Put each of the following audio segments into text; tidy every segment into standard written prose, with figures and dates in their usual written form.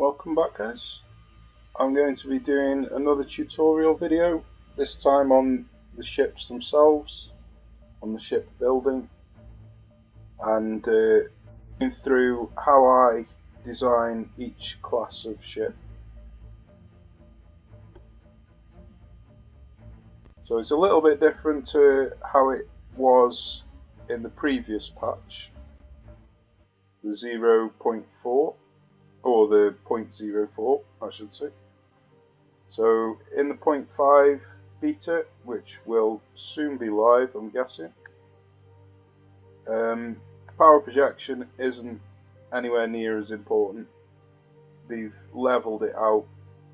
Welcome back, guys. I'm going to be doing another tutorial video, this time on the ships themselves, on the shipbuilding, and going through how I design each class of ship. So it's a little bit different to how it was in the previous patch, the 0.4. Or the 0.04, I should say. So in the 0.5 beta, which will soon be live, I'm guessing, power projection isn't anywhere near as important. They've leveled it out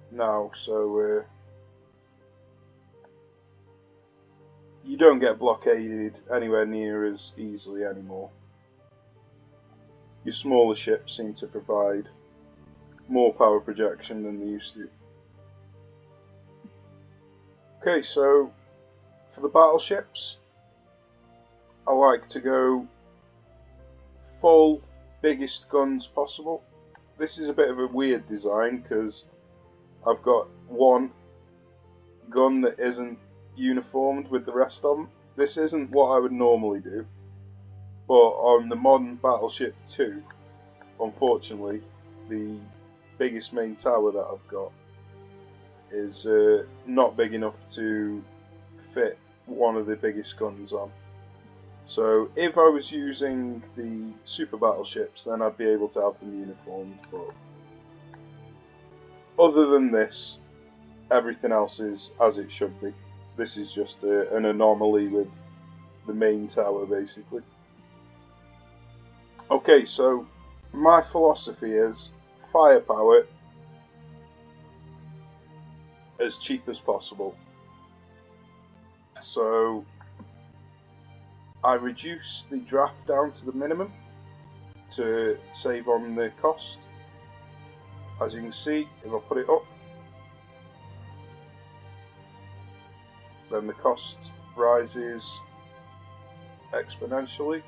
now, so you don't get blockaded anywhere near as easily anymore. Your smaller ships seem to provide more power projection than they used to. Okay, so for the battleships, I like to go full biggest guns possible. This is a bit of a weird design because I've got one gun that isn't uniformed with the rest of them. This isn't what I would normally do, but on the modern Battleship 2, unfortunately, the biggest main tower that I've got is not big enough to fit one of the biggest guns on. So if I was using the super battleships, then I'd be able to have them uniformed, but other than this, everything else is as it should be. This is just an anomaly with the main tower, basically. Okay, so my philosophy is firepower as cheap as possible. So I reduce the draft down to the minimum to save on the cost. As you can see, if I put it up, then the cost rises exponentially.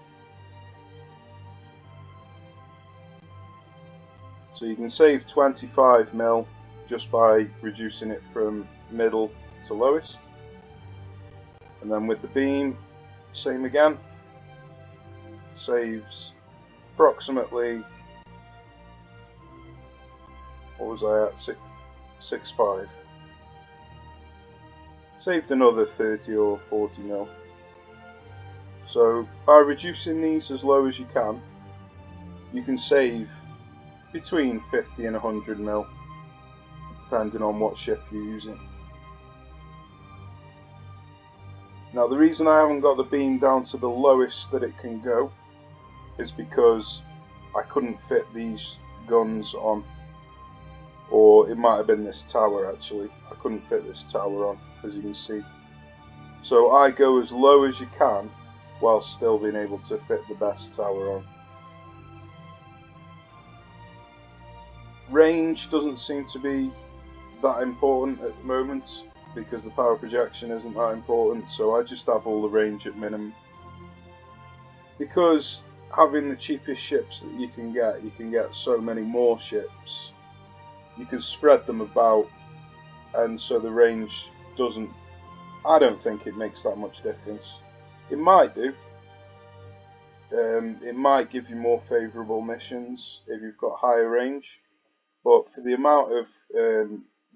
So you can save 25 mil just by reducing it from middle to lowest. And then with the beam, same again. Saves approximately, what was I at, 6.5. Saved another 30 or 40 mil. So by reducing these as low as you can save between 50 and 100 mil, depending on what ship you're using. Now the reason I haven't got the beam down to the lowest that it can go is because I couldn't fit these guns on, or it might have been this tower actually. I couldn't fit this tower on, as you can see. So I go as low as you can while still being able to fit the best tower on. Range doesn't seem to be that important at the moment because the power projection isn't that important, so I just have all the range at minimum. Because having the cheapest ships that you can get so many more ships. You can spread them about, and so the range doesn't, I don't think it makes that much difference. It might do. It might give you more favourable missions if you've got higher range. But for the amount of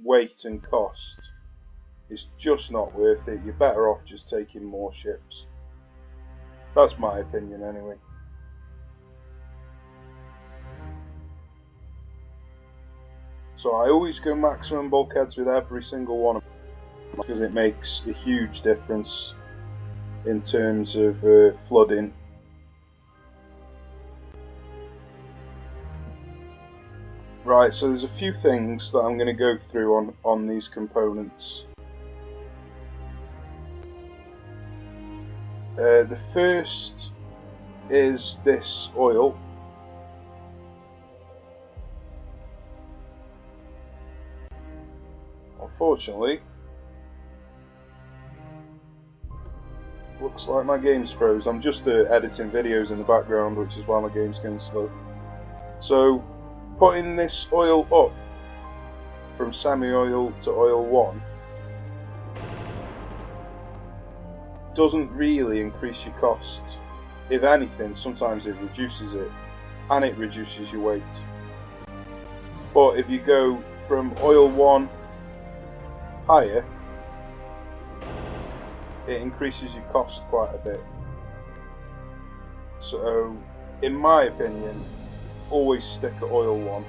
weight and cost, it's just not worth it. You're better off just taking more ships. That's my opinion anyway. So I always go maximum bulkheads with every single one of them because it makes a huge difference in terms of flooding. Right, so there's a few things that I'm going to go through on these components. The first is this oil. Unfortunately, looks like my game's froze. I'm just editing videos in the background, which is why my game's going slow. So putting this oil up from semi-oil to oil 1 doesn't really increase your cost. If anything, sometimes it reduces it, and it reduces your weight. But if you go from oil 1 higher, it increases your cost quite a bit. So, in my opinion, always stick at oil 1.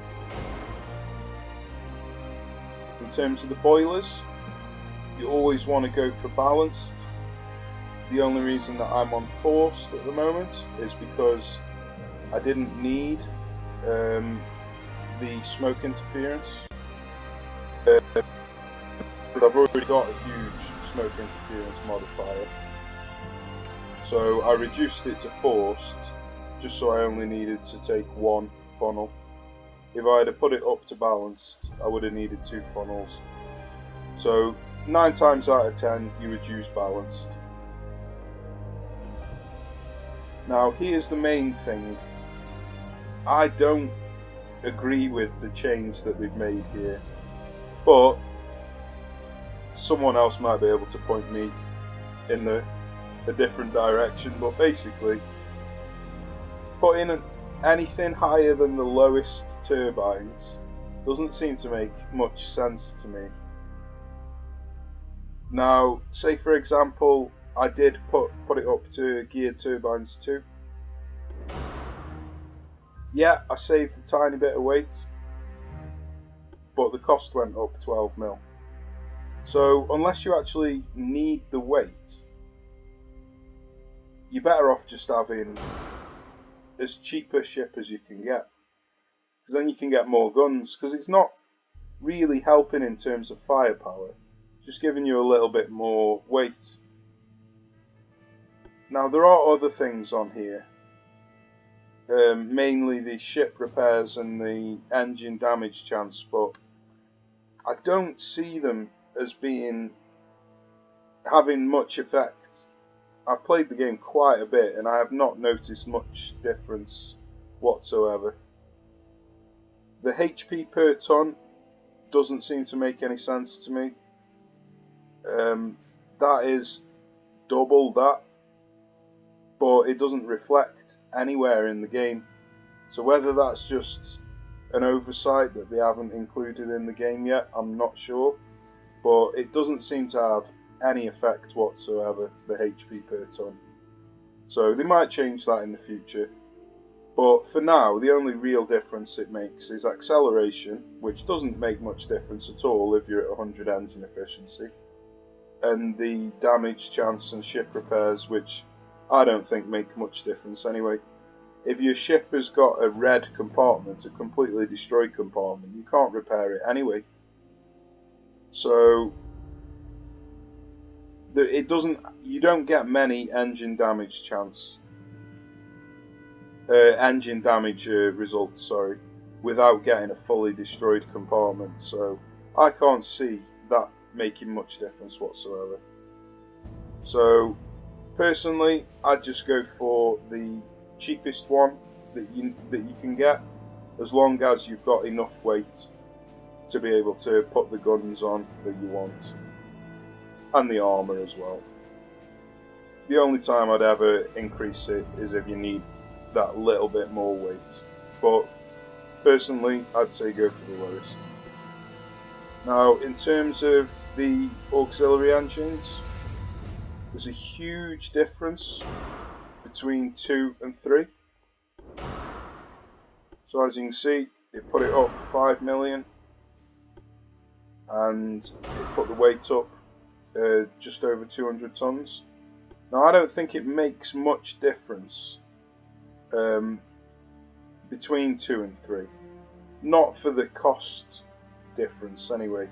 In terms of the boilers, you always want to go for balanced. The only reason that I'm on forced at the moment is because I didn't need the smoke interference. But I've already got a huge smoke interference modifier. So I reduced it to forced, just so I only needed to take 1 funnel. If I had put it up to balanced, I would have needed 2 funnels. So 9 times out of 10, you would use balanced. Now here's the main thing. I don't agree with the change that they've made here, but someone else might be able to point me in a different direction. But basically, putting anything higher than the lowest turbines doesn't seem to make much sense to me. Now, say for example, I did put it up to geared turbines 2. Yeah, I saved a tiny bit of weight, but the cost went up 12 mil. So unless you actually need the weight, you're better off just having as cheap a ship as you can get, because then you can get more guns, because it's not really helping in terms of firepower, it's just giving you a little bit more weight. Now there are other things on here, mainly the ship repairs and the engine damage chance, but I don't see them as having much effect. I've played the game quite a bit and I have not noticed much difference whatsoever. The HP per ton doesn't seem to make any sense to me. That is double that, but it doesn't reflect anywhere in the game. So whether that's just an oversight that they haven't included in the game yet, I'm not sure. But it doesn't seem to have any effect whatsoever, the HP per ton. So they might change that in the future. But for now, the only real difference it makes is acceleration, which doesn't make much difference at all if you're at 100 engine efficiency. And the damage chance and ship repairs, which I don't think make much difference anyway. If your ship has got a red compartment, a completely destroyed compartment, you can't repair it anyway. So you don't get many engine damage chance, engine damage results, sorry, without getting a fully destroyed compartment. So I can't see that making much difference whatsoever. So personally, I'd just go for the cheapest one that you can get, as long as you've got enough weight to be able to put the guns on that you want, and the armour as well. The only time I'd ever increase it is if you need that little bit more weight, but personally I'd say go for the lowest. Now in terms of the auxiliary engines, there's a huge difference between 2 and 3. So as you can see, it put it up 5 million and it put the weight up just over 200 tons. Now I don't think it makes much difference between 2 and 3. Not for the cost difference anyway.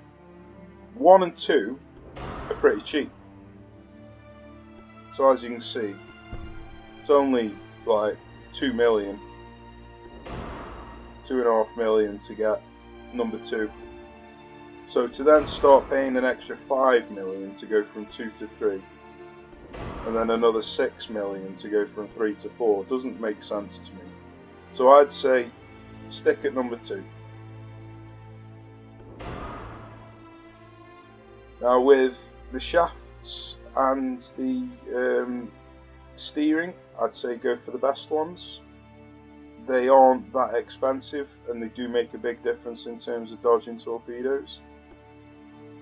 1 and 2 are pretty cheap. So as you can see, it's only like 2 million, 2.5 million to get number 2. So to then start paying an extra 5 million to go from 2 to 3, and then another 6 million to go from 3 to 4 doesn't make sense to me. So I'd say stick at number 2. Now with the shafts and the steering, I'd say go for the best ones. They aren't that expensive and they do make a big difference in terms of dodging torpedoes.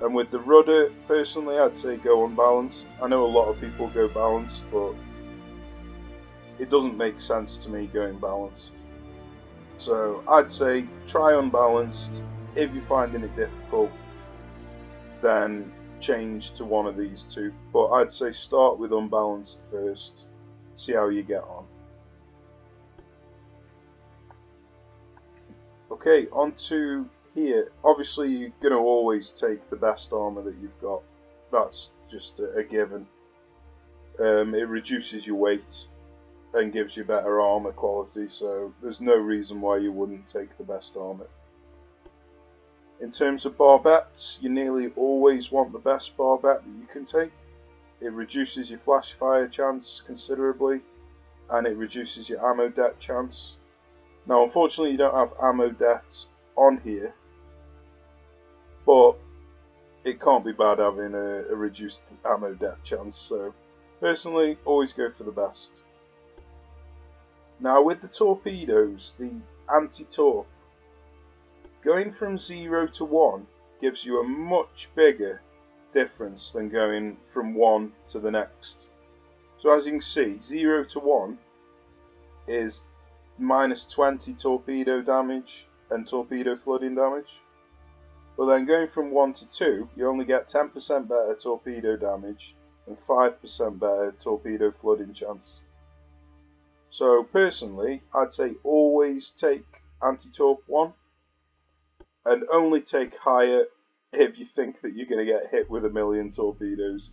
And with the rudder, personally, I'd say go unbalanced. I know a lot of people go balanced, but it doesn't make sense to me going balanced. So I'd say try unbalanced. If you're finding it difficult, then change to one of these two. But I'd say start with unbalanced first. See how you get on. Okay, on to here. Obviously you're going to always take the best armour that you've got. That's just a given. It reduces your weight and gives you better armour quality, so there's no reason why you wouldn't take the best armour. In terms of barbettes, you nearly always want the best barbette that you can take. It reduces your flash fire chance considerably, and it reduces your ammo death chance. Now unfortunately you don't have ammo deaths on here, but it can't be bad having a reduced ammo death chance, so personally always go for the best. Now with the torpedoes, the anti-torp, going from 0 to 1 gives you a much bigger difference than going from 1 to the next. So as you can see, 0 to 1 is minus 20 torpedo damage and torpedo flooding damage. But then going from 1 to 2, you only get 10% better torpedo damage and 5% better torpedo flooding chance. So personally, I'd say always take anti-torp 1 and only take higher if you think that you're going to get hit with 1,000,000 torpedoes.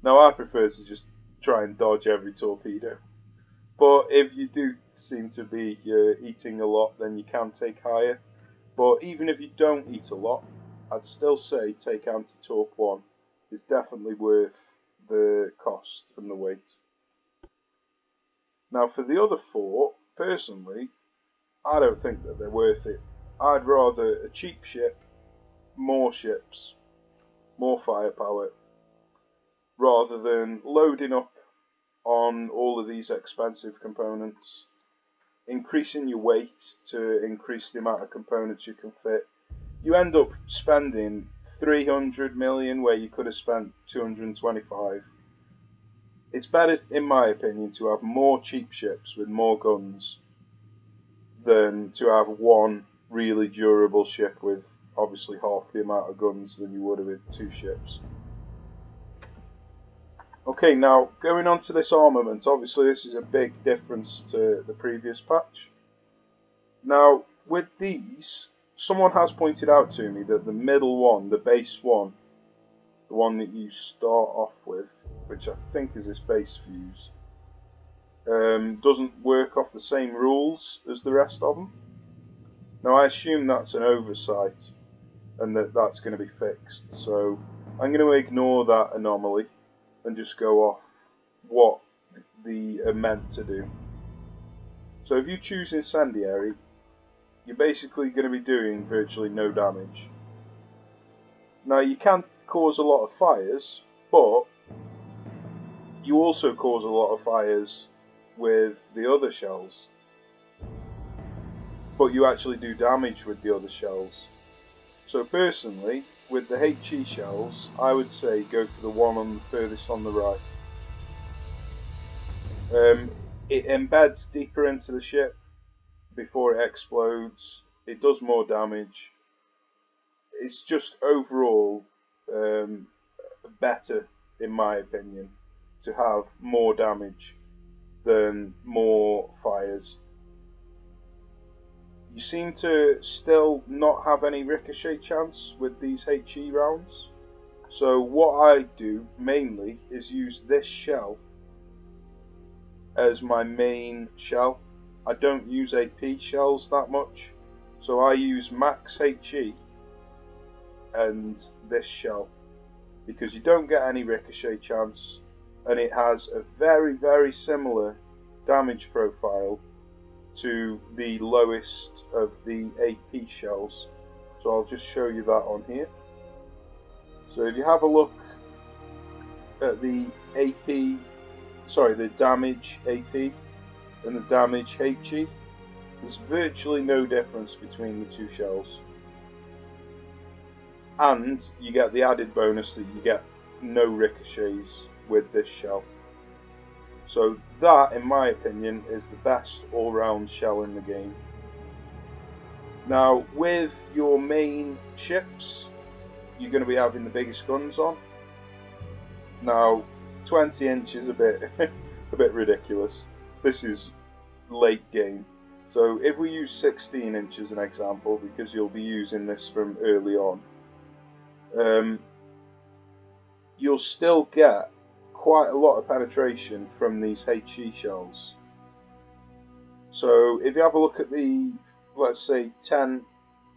Now I prefer to just try and dodge every torpedo. But if you do seem to be eating a lot, then you can take higher. But even if you don't eat a lot, I'd still say take anti-torp 1. It's definitely worth the cost and the weight. Now for the other 4, personally, I don't think that they're worth it. I'd rather a cheap ship, more ships, more firepower, rather than loading up on all of these expensive components, increasing your weight to increase the amount of components you can fit. You end up spending 300 million where you could have spent 225. It's better, in my opinion, to have more cheap ships with more guns than to have one really durable ship with obviously half the amount of guns than you would have with 2 ships. Okay, now going on to this armament, obviously this is a big difference to the previous patch. Now with these, someone has pointed out to me that the middle one, the base one, the one that you start off with, which I think is this base fuse, doesn't work off the same rules as the rest of them. Now I assume that's an oversight and that's going to be fixed, so I'm going to ignore that anomaly and just go off what they are meant to do. So if you choose incendiary, you're basically going to be doing virtually no damage. Now you can cause a lot of fires, but you also cause a lot of fires with the other shells. But you actually do damage with the other shells. So personally, with the HE shells, I would say go for the one on the furthest on the right. It embeds deeper into the ship before it explodes. It does more damage. It's just overall better, in my opinion, to have more damage than more fires. You seem to still not have any ricochet chance with these HE rounds. So what I do mainly is use this shell as my main shell. I don't use AP shells that much. So I use max HE and this shell because you don't get any ricochet chance and it has a very, very similar damage profile to the lowest of the AP shells. So I'll just show you that on here. So if you have a look at the the damage AP and the damage HE, there's virtually no difference between the two shells. And you get the added bonus that you get no ricochets with this shell. So that, in my opinion, is the best all-round shell in the game. Now, with your main ships, you're going to be having the biggest guns on. Now, 20 inch is a bit ridiculous. This is late game. So if we use 16 inch as an example, because you'll be using this from early on, you'll still get quite a lot of penetration from these HE shells. So if you have a look at the, let's say 10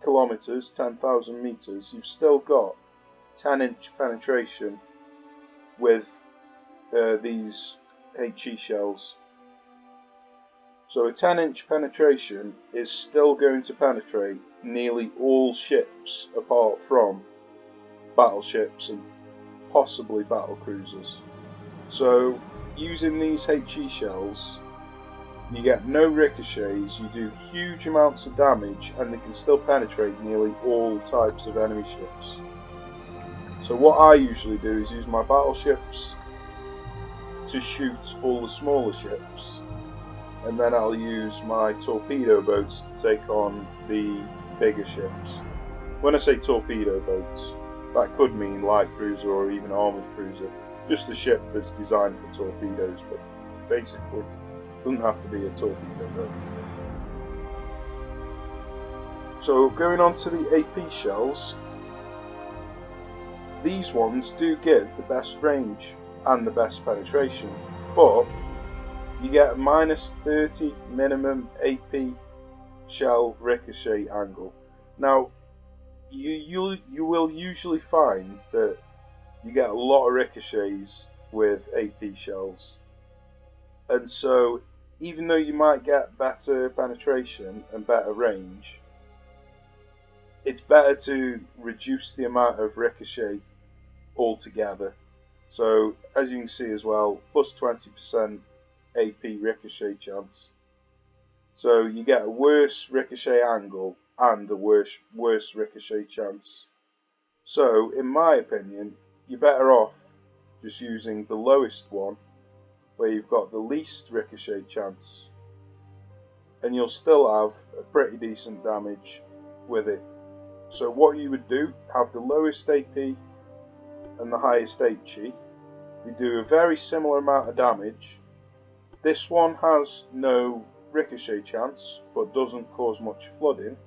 kilometers, 10,000 meters, you've still got 10-inch penetration with these HE shells. So a 10-inch penetration is still going to penetrate nearly all ships apart from battleships and possibly battle cruisers. So using these HE shells, you get no ricochets, you do huge amounts of damage, and they can still penetrate nearly all types of enemy ships. So what I usually do is use my battleships to shoot all the smaller ships, and then I'll use my torpedo boats to take on the bigger ships. When I say torpedo boats, that could mean light cruiser or even armoured cruiser, just a ship that's designed for torpedoes, but basically doesn't have to be a torpedo boat. So going on to the AP shells, these ones do give the best range and the best penetration, but you get a -30 minimum AP shell ricochet angle. Now, you will usually find that you get a lot of ricochets with AP shells, and so even though you might get better penetration and better range, it's better to reduce the amount of ricochet altogether. So as you can see as well, plus 20% AP ricochet chance. So you get a worse ricochet angle and a worse ricochet chance. So in my opinion, you're better off just using the lowest one, where you've got the least ricochet chance, and you'll still have a pretty decent damage with it. So what you would do, have the lowest AP and the highest HE. They do a very similar amount of damage. This one has no ricochet chance, but doesn't cause much flooding.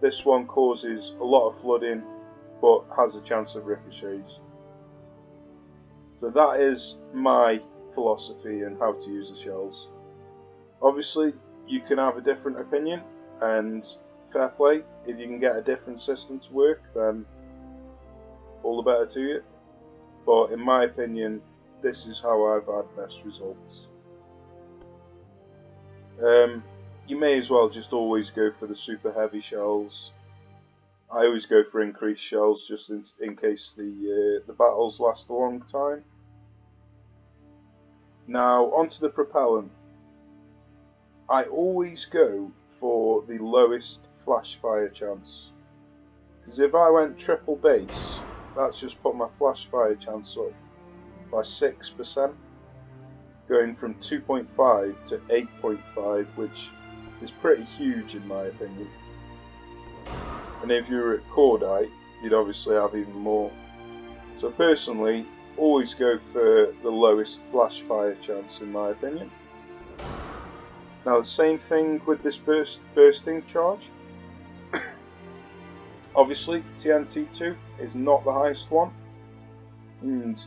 This one causes a lot of flooding, but has a chance of ricochets. So that is my philosophy and how to use the shells. Obviously, you can have a different opinion, and fair play. If you can get a different system to work, then all the better to you. But in my opinion, this is how I've had best results. You may as well just always go for the super heavy shells. I always go for increased shells just in case the battles last a long time. Now onto the propellant. I always go for the lowest flash fire chance, because if I went triple base, that's just put my flash fire chance up by 6%, going from 2.5 to 8.5, which is pretty huge in my opinion. And if you were at Cordite, you'd obviously have even more. So personally, always go for the lowest flash fire chance in my opinion. Now the same thing with this bursting charge. Obviously TNT2 is not the highest one, and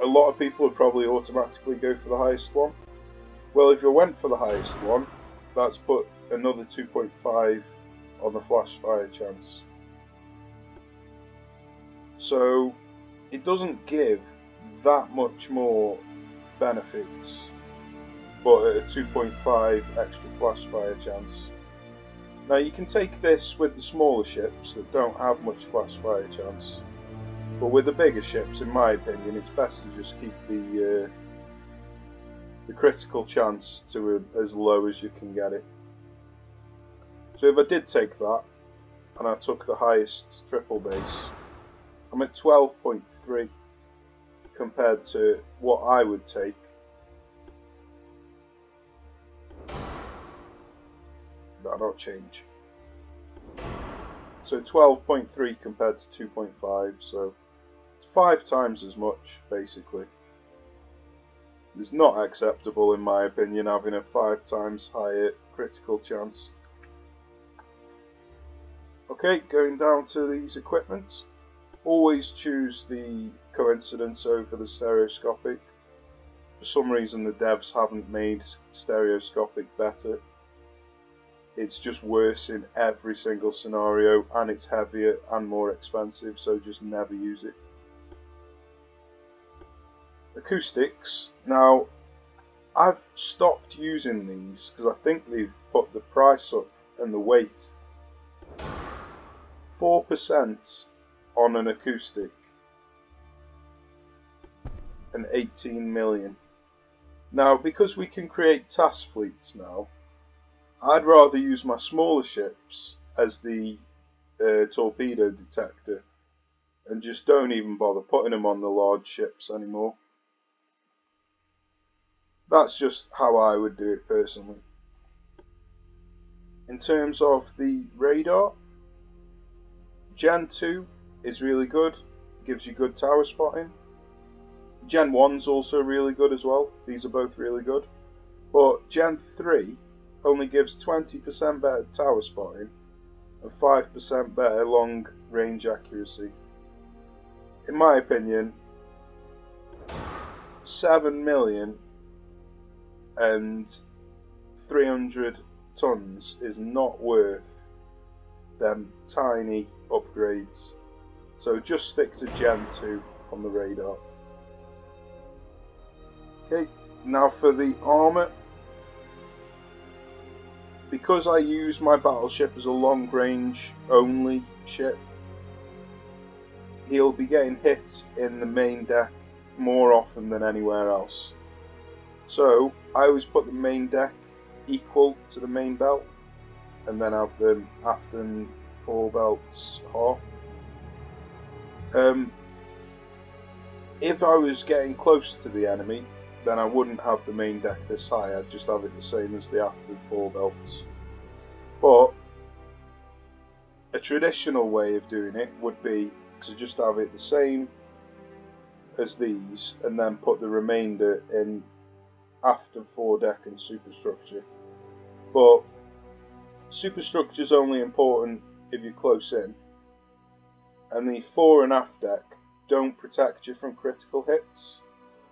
a lot of people would probably automatically go for the highest one. Well, if you went for the highest one, that's put another 2.5 on the flash fire chance. So it doesn't give that much more benefits but at a 2.5 extra flash fire chance. Now you can take this with the smaller ships that don't have much flash fire chance, but with the bigger ships, in my opinion, it's best to just keep the critical chance to as low as you can get it. So if I did take that, and I took the highest triple base, I'm at 12.3 compared to what I would take. That'll not change. So 12.3 compared to 2.5, so it's 5 times as much basically. It's not acceptable in my opinion having a 5 times higher critical chance. Okay, going down to these equipment. Always choose the coincidence over the stereoscopic. For some reason the devs haven't made stereoscopic better. It's just worse in every single scenario, and it's heavier and more expensive, so just never use it. Acoustics. Now, I've stopped using these because I think they've put the price up and the weight. 4% on an acoustic and 18 million. Now, because we can create task fleets now, I'd rather use my smaller ships as the torpedo detector and just don't even bother putting them on the large ships anymore. That's just how I would do it personally. In terms of the radar, Gen 2 is really good, gives you good tower spotting. Gen 1's also really good as well, these are both really good. But Gen 3 only gives 20% better tower spotting and 5% better long range accuracy. In my opinion, 7 million and 300 tons is not worth them tiny upgrades. So just stick to Gen 2 on the radar. Okay, now for the armour. Because I use my battleship as a long range only ship, he'll be getting hit in the main deck more often than anywhere else. So I always put the main deck equal to the main belt and then have the aft and fore belts half. If I was getting close to the enemy, then I wouldn't have the main deck this high, I'd just have it the same as the aft and fore belts. But a traditional way of doing it would be to just have it the same as these and then put the remainder in aft and fore deck and superstructure. But superstructure is only important if you're close in, and the fore and aft deck don't protect you from critical hits,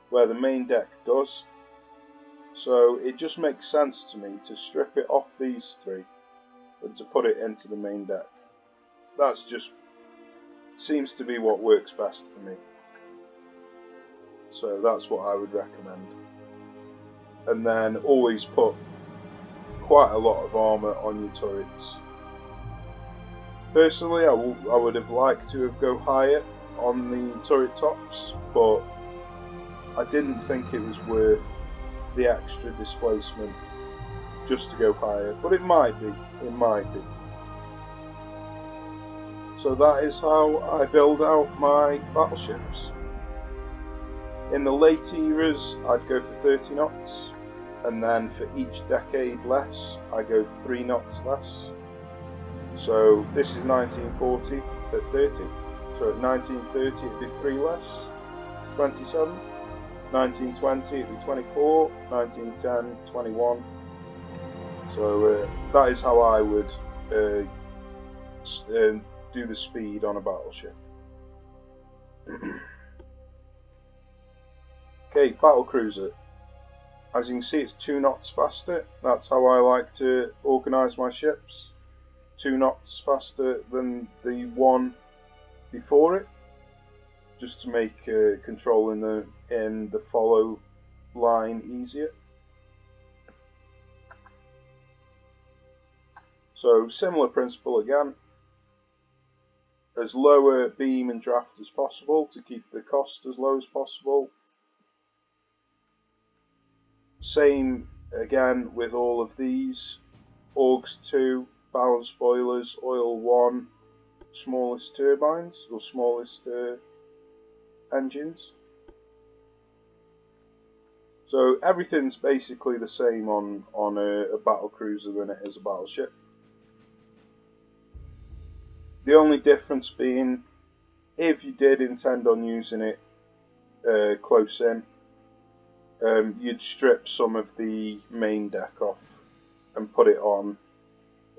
where the main deck does. So it just makes sense to me to strip it off these three and to put it into the main deck. That's just seems to be what works best for me. So that's what I would recommend. And then always put quite a lot of armour on your turrets. Personally, I would have liked to have go higher on the turret tops, but I didn't think it was worth the extra displacement just to go higher, but it might be, So that is how I build out my battleships. In the late eras, I'd go for 30 knots, and then for each decade less, I go 3 knots less. So this is 1940 at 30, so at 1930 it'd be 3 less, 27, 1920 it'd be 24, 1910, 21. So that is how I would do the speed on a battleship. Okay, battlecruiser. As you can see, it's 2 knots faster. That's how I like to organise my ships. 2 knots faster than the one before it, just to make control in the follow line easier. So similar principle again, as low a beam and draft as possible to keep the cost as low as possible. Same again with all of these, Augs 2, balance boilers, oil 1, smallest turbines or smallest engines. So everything's basically the same on a battle cruiser than it is a battleship. The only difference being, if you did intend on using it close in, you'd strip some of the main deck off and put it on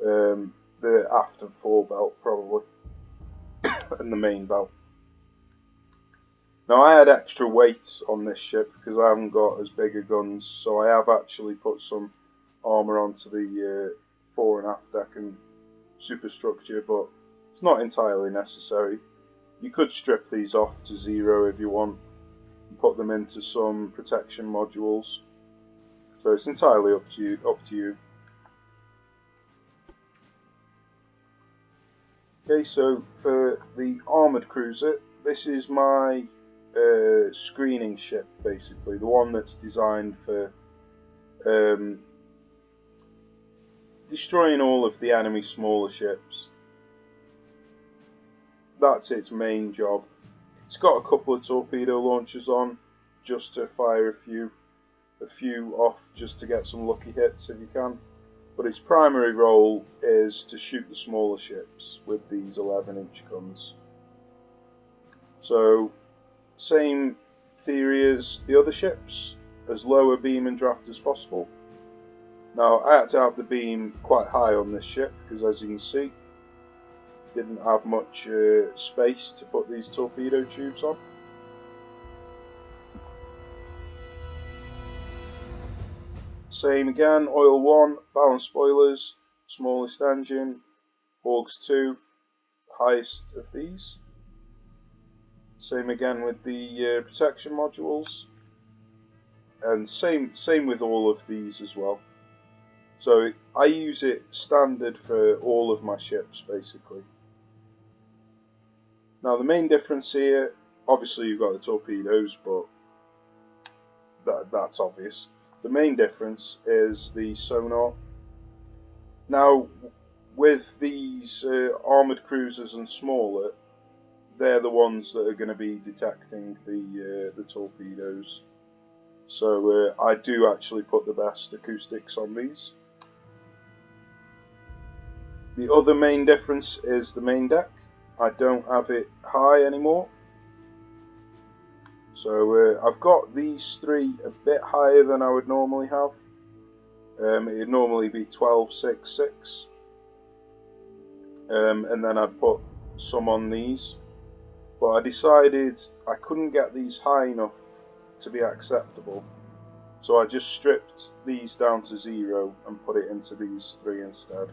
the aft and fore belt probably, and the main belt. Now I had extra weight on this ship because I haven't got as big a guns, so I have actually put some armour onto the fore and aft deck and superstructure, but it's not entirely necessary. You could strip these off to 0 if you want and put them into some protection modules, so it's entirely up to you. Okay, so for the armoured cruiser, this is my screening ship, basically, the one that's designed for destroying all of the enemy smaller ships. That's its main job. It's got a couple of torpedo launchers on, just to fire a few off, just to get some lucky hits if you can. But its primary role is to shoot the smaller ships with these 11-inch guns. So, same theory as the other ships, as low a beam and draft as possible. Now, I had to have the beam quite high on this ship, because as you can see, didn't have much space to put these torpedo tubes on. Same again, oil 1, balance boilers, smallest engine, Augs 2, highest of these. Same again with the protection modules, and same with all of these as well. So I use it standard for all of my ships basically. Now the main difference here, obviously you've got the torpedoes, but that's obvious. The main difference is the sonar. Now with these armoured cruisers and smaller, they're the ones that are going to be detecting the torpedoes. So I do actually put the best acoustics on these. The other main difference is the main deck. I don't have it high anymore. So I've got these three a bit higher than I would normally have. It'd normally be 12, 6, 6. And then I'd put some on these. But I decided I couldn't get these high enough to be acceptable. So I just stripped these down to 0 and put it into these 3 instead.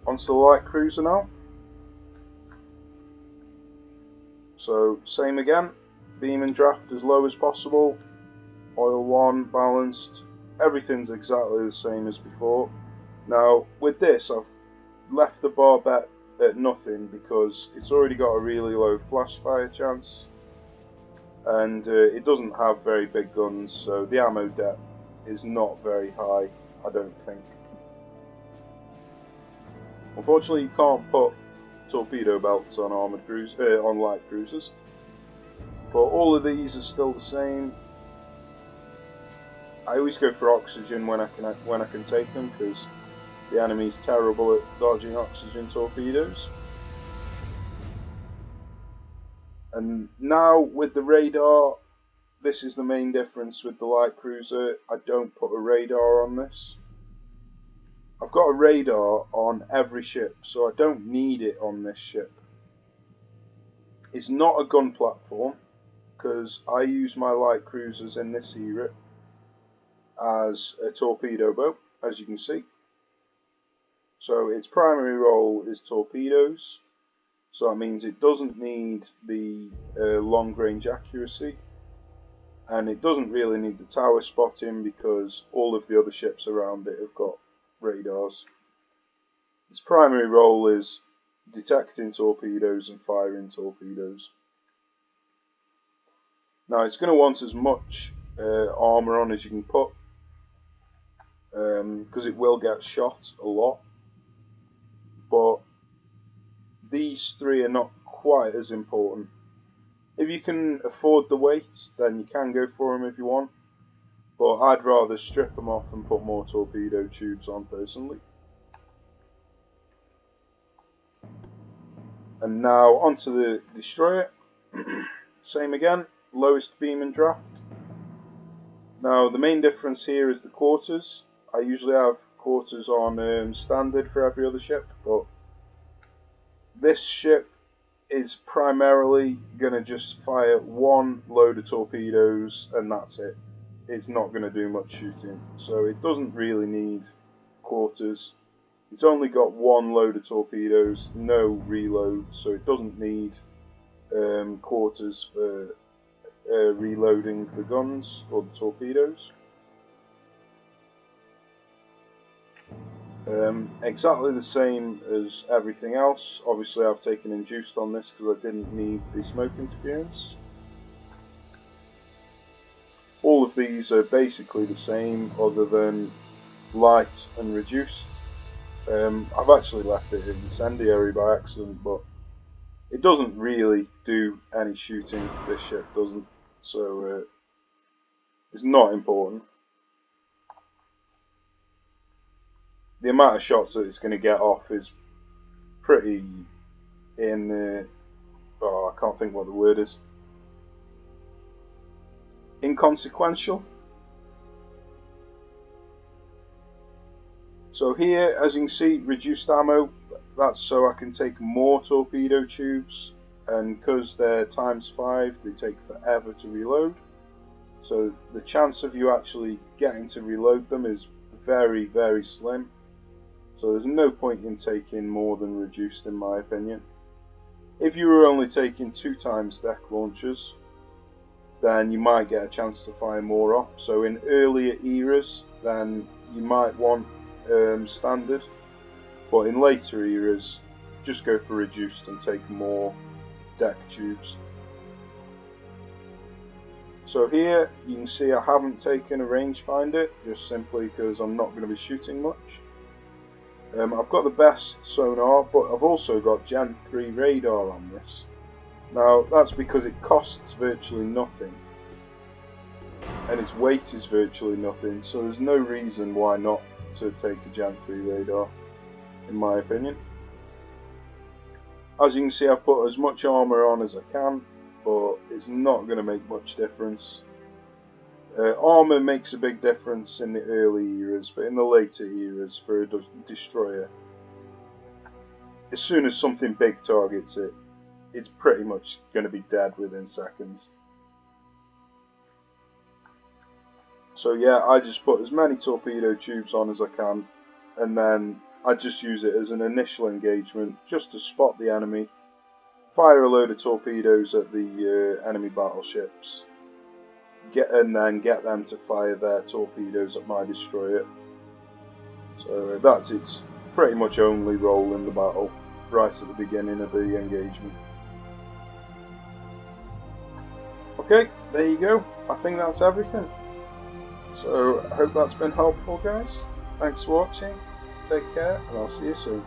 Onto the light cruiser now. So same again, beam and draft as low as possible, oil 1 balanced, everything's exactly the same as before. Now with this I've left the bar bet at nothing because it's already got a really low flash fire chance, and it doesn't have very big guns, so the ammo depth is not very high, I don't think. Unfortunately, you can't put torpedo belts on on light cruisers, but all of these are still the same. I always go for oxygen when I can take them, because the enemy's terrible at dodging oxygen torpedoes. And now with the radar, this is the main difference with the light cruiser. I don't put a radar on this. I've got a radar on every ship, so I don't need it on this ship. It's not a gun platform, because I use my light cruisers in this era as a torpedo boat, as you can see. So its primary role is torpedoes, so that means it doesn't need the long range accuracy. and it doesn't really need the tower spotting because all of the other ships around it have got radars. Its primary role is detecting torpedoes and firing torpedoes. Now it's going to want as much armour on as you can put, because it will get shot a lot, but these three are not quite as important. If you can afford the weight, then you can go for them if you want, but I'd rather strip them off and put more torpedo tubes on personally. And now onto the destroyer. Same again, lowest beam and draft. Now the main difference here is the quarters. I usually have quarters on standard for every other ship, but this ship is primarily going to just fire one load of torpedoes and that's it. It's not going to do much shooting, so it doesn't really need quarters. It's only got one load of torpedoes, no reload, so it doesn't need quarters for reloading the guns or the torpedoes. Exactly the same as everything else. Obviously I've taken induced on this because I didn't need the smoke interference. All of these are basically the same other than light and reduced. I've actually left it incendiary by accident, but it doesn't really do any shooting, this ship doesn't, so it's not important. The amount of shots that it's going to get off is pretty I can't think what the word is. Inconsequential. So here, as you can see, reduced ammo, that's so I can take more torpedo tubes, and because they're ×5, they take forever to reload. So the chance of you actually getting to reload them is very, very slim. So there's no point in taking more than reduced, in my opinion. If you were only taking 2x deck launchers, then you might get a chance to fire more off. So in earlier eras, then you might want standard, but in later eras, just go for reduced and take more deck tubes. So here you can see I haven't taken a rangefinder, just simply because I'm not going to be shooting much. I've got the best sonar, but I've also got Gen 3 radar on this. Now that's because it costs virtually nothing, and its weight is virtually nothing, so there's no reason why not to take a Gen 3 radar, in my opinion. As you can see, I've put as much armour on as I can, but it's not going to make much difference. Armour makes a big difference in the early eras, but in the later eras for a destroyer, as soon as something big targets it, it's pretty much going to be dead within seconds. So yeah, I just put as many torpedo tubes on as I can, and then I just use it as an initial engagement just to spot the enemy, fire a load of torpedoes at the enemy battleships, and then get them to fire their torpedoes at my destroyer. So that's its pretty much only role in the battle, right at the beginning of the engagement. Okay, there you go. I think that's everything. So I hope that's been helpful, guys. Thanks for watching, take care, and I'll see you soon.